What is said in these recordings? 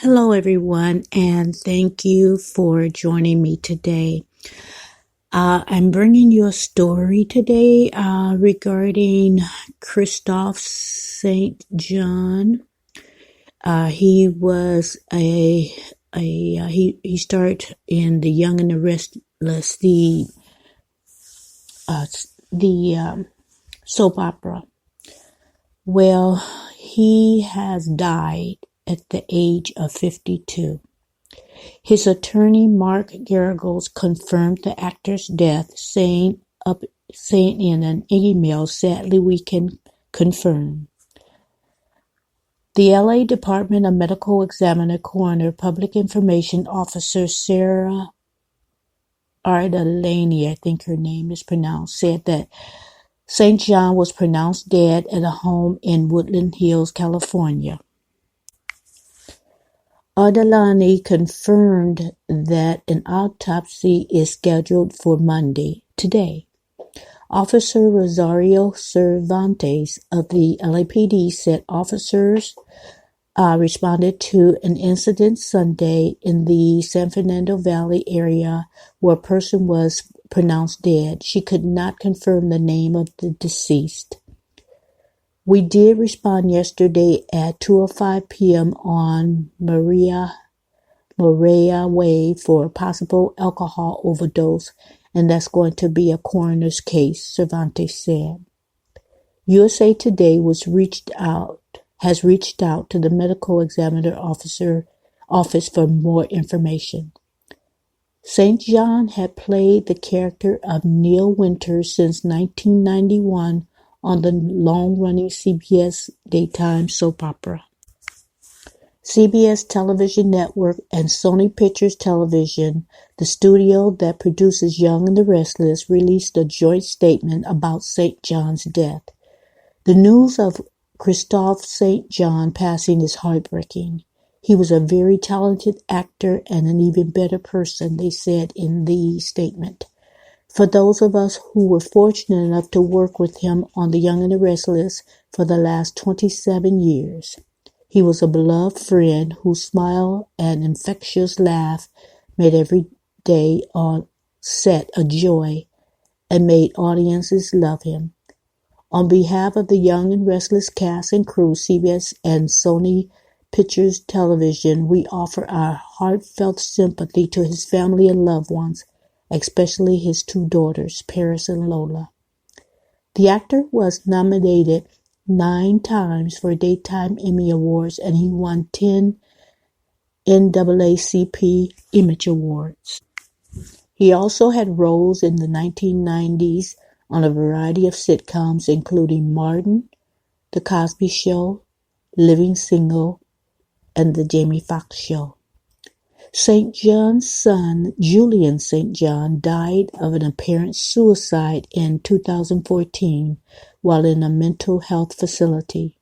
Hello, everyone, and thank you for joining me today. I'm bringing you a story today regarding Kristoff St. John. He was he started in The Young and the Restless, the soap opera. Well, he has died at the age of 52. His attorney, Mark Geragos, confirmed the actor's death, saying in an email, "Sadly, we can confirm." The LA Department of Medical Examiner Coroner Public Information Officer Sarah Ardalani, I think her name is pronounced, said that St. John was pronounced dead at a home in Woodland Hills, California. Ardalani confirmed that an autopsy is scheduled for Monday, today. Officer Rosario Cervantes of the LAPD said officers responded to an incident Sunday in the San Fernando Valley area where a person was pronounced dead. She could not confirm the name of the deceased. "We did respond yesterday at 2:05 p.m. on Morea Way for a possible alcohol overdose, and that's going to be a coroner's case," Cervantes said. USA Today has reached out to the medical examiner office for more information. St. John had played the character of Neil Winters since 1991 on the long-running CBS daytime soap opera. CBS Television Network and Sony Pictures Television, the studio that produces Young and the Restless, released a joint statement about St. John's death. "The news of Kristoff St. John passing is heartbreaking. He was a very talented actor and an even better person," they said in the statement. "For those of us who were fortunate enough to work with him on The Young and the Restless for the last 27 years, he was a beloved friend whose smile and infectious laugh made every day on set a joy and made audiences love him. On behalf of the Young and Restless cast and crew, CBS and Sony Pictures Television, we offer our heartfelt sympathy to his family and loved ones, especially his two daughters, Paris and Lola." The actor was nominated 9 times for Daytime Emmy Awards, and he won 10 NAACP Image Awards. He also had roles in the 1990s on a variety of sitcoms, including Martin, The Cosby Show, Living Single, and The Jamie Foxx Show. St. John's son, Julian St. John, died of an apparent suicide in 2014 while in a mental health facility.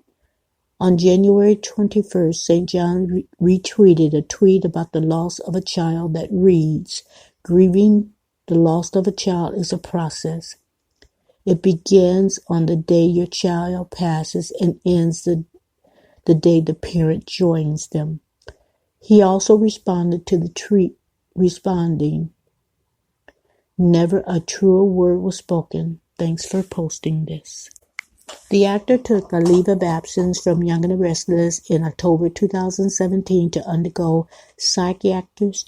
On January 21st, St. John retweeted a tweet about the loss of a child that reads, "Grieving the loss of a child is a process. It begins on the day your child passes and ends the day the parent joins them." He also responded to the tweet, responding, "Never a truer word was spoken. Thanks for posting this." The actor took a leave of absence from Young and the Restless in October 2017 to undergo psychiatric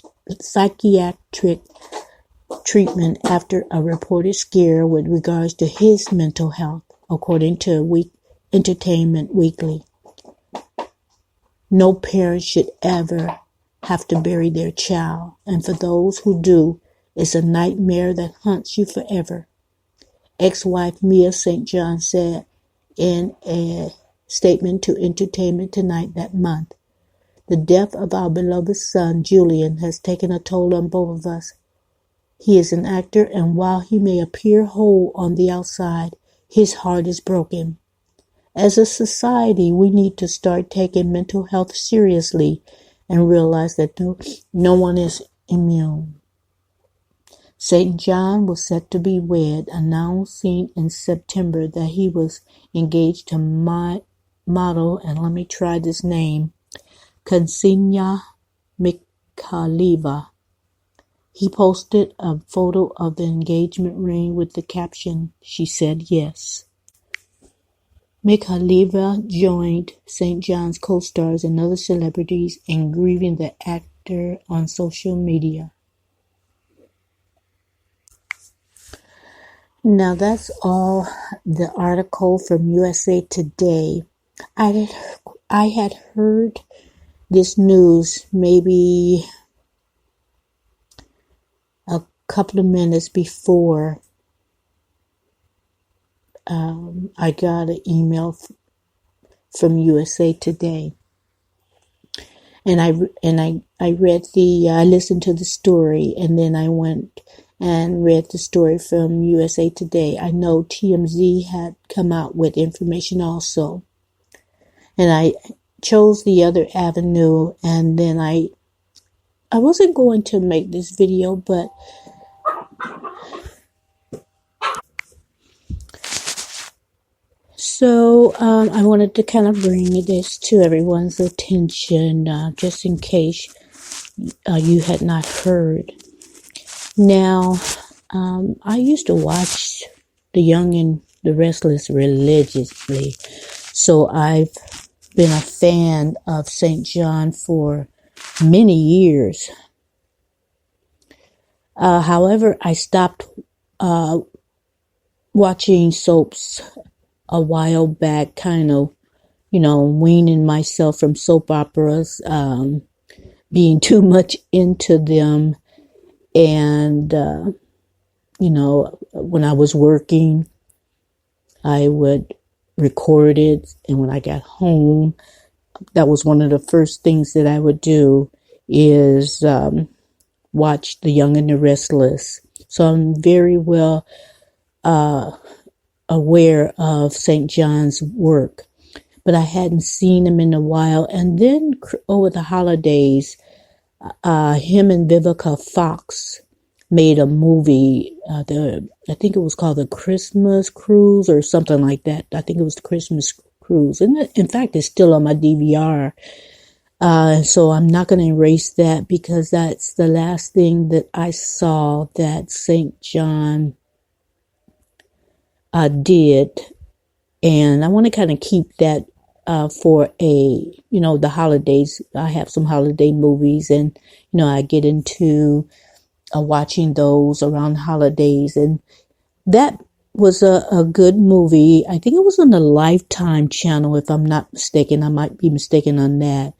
treatment after a reported scare with regards to his mental health, according to Entertainment Weekly. "No parent should ever have to bury their child, and for those who do, it's a nightmare that haunts you forever," ex-wife Mia St. John said in a statement to Entertainment Tonight that month. "The death of our beloved son, Julian, has taken a toll on both of us. He is an actor, and while he may appear whole on the outside, his heart is broken. As a society, we need to start taking mental health seriously and realize that no one is immune." St. John was set to be wed, announcing in September that he was engaged to model, and let me try this name, Ksenia Mikhailova. He posted a photo of the engagement ring with the caption, "She said yes." Mikhailova joined St. John's co-stars and other celebrities in grieving the actor on social media. Now that's all the article from USA Today. I had heard this news maybe a couple of minutes before I got an email from USA Today, and I listened to the story, and then I went and read the story from USA Today. I know TMZ had come out with information also, and I chose the other avenue, and then I wasn't going to make this video, but so I wanted to kind of bring this to everyone's attention, just in case you had not heard. Now, I used to watch The Young and the Restless religiously, so I've been a fan of St. John for many years. However, I stopped watching soaps a while back, kind of, weaning myself from soap operas, being too much into them. And, when I was working, I would record it. And when I got home, that was one of the first things that I would do is watch The Young and the Restless. So I'm very well aware of St. John's work, but I hadn't seen him in a while. And then over the holidays, him and Vivica Fox made a movie. I think it was called The Christmas Cruise or something like that. I think it was The Christmas Cruise. And in fact, it's still on my DVR. So I'm not going to erase that because that's the last thing that I saw that St. John did. And I want to kind of keep that for the holidays. I have some holiday movies, and, I get into watching those around holidays. And that was a good movie. I think it was on the Lifetime channel, if I'm not mistaken. I might be mistaken on that.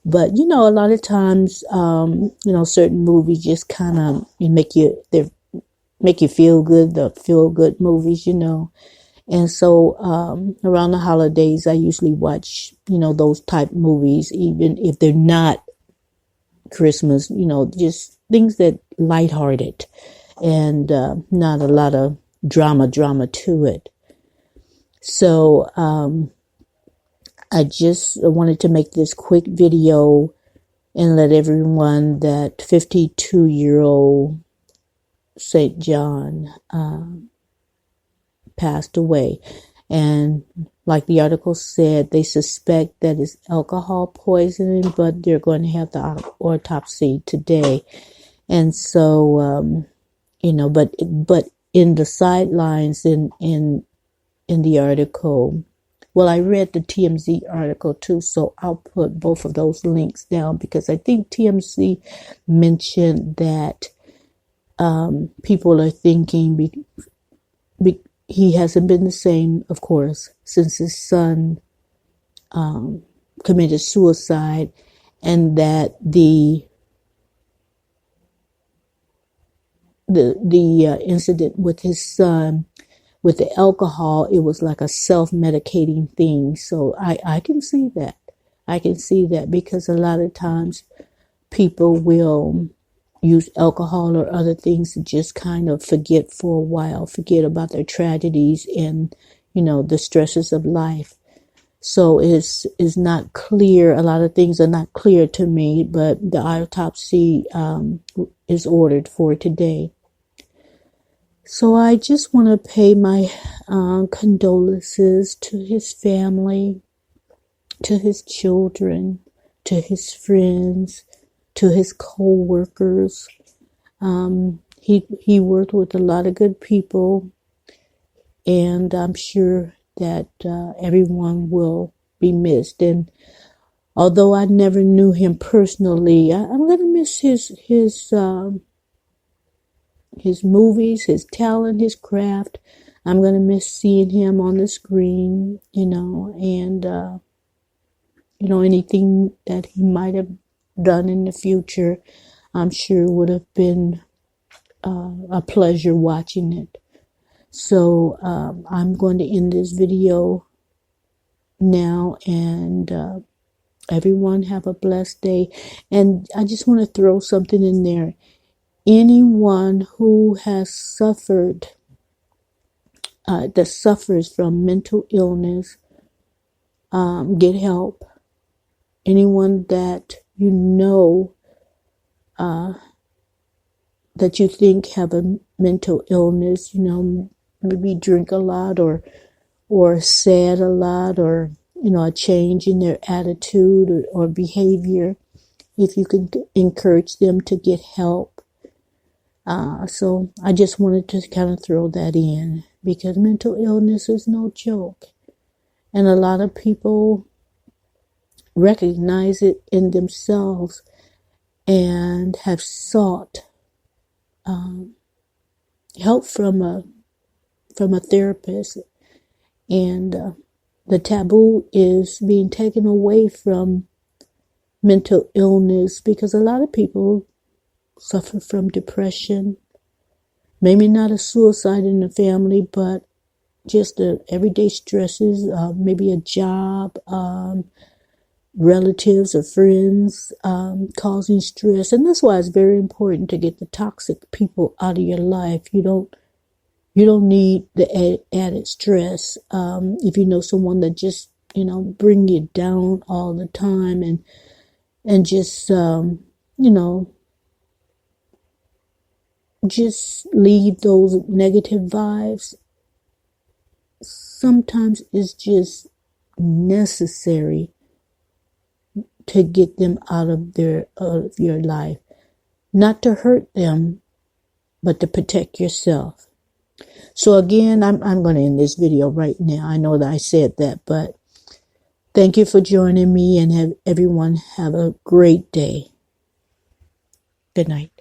But, a lot of times, certain movies just kind of make you feel good, the feel good movies, And so, around the holidays, I usually watch, those type movies, even if they're not Christmas, just things that lighthearted and, not a lot of drama to it. So, I just wanted to make this quick video and let everyone that 52-year-old St. John, passed away. And like the article said, they suspect that it's alcohol poisoning, but they're going to have the autopsy today. And so, but in the sidelines in the article, well, I read the TMZ article too, so I'll put both of those links down because I think TMZ mentioned that people are thinking he hasn't been the same, of course, since his son committed suicide, and that the incident with his son, with the alcohol, it was like a self-medicating thing. So I can see that. I can see that because a lot of times people will use alcohol or other things to just kind of forget for a while, forget about their tragedies and, the stresses of life. So it's not clear. A lot of things are not clear to me, but the autopsy is ordered for today. So I just want to pay my condolences to his family, to his children, to his friends, to his co-workers. He worked with a lot of good people, and I'm sure that everyone will be missed. And although I never knew him personally, I'm going to miss his movies, his talent, his craft. I'm going to miss seeing him on the screen, and, anything that he might have done in the future, I'm sure would have been a pleasure watching it. So I'm going to end this video now, and everyone have a blessed day. And I just want to throw something in there. Anyone who has suffered, that suffers from mental illness, get help. Anyone that you know that you think have a mental illness, maybe drink a lot or sad a lot, or, a change in their attitude or behavior, if you can encourage them to get help. So I just wanted to kind of throw that in, because mental illness is no joke. And a lot of people recognize it in themselves and have sought help from a therapist. And the taboo is being taken away from mental illness, because a lot of people suffer from depression. Maybe not a suicide in the family, but just the everyday stresses, maybe a job, relatives or friends causing stress. And that's why it's very important to get the toxic people out of your life. You don't need the added stress. If you know someone that just, bring you down all the time and just, just leave those negative vibes, sometimes it's just necessary to get them out of your life. Not to hurt them, but to protect yourself. So again, I'm going to end this video right now. I know that I said that, but thank you for joining me, and everyone have a great day. Good night.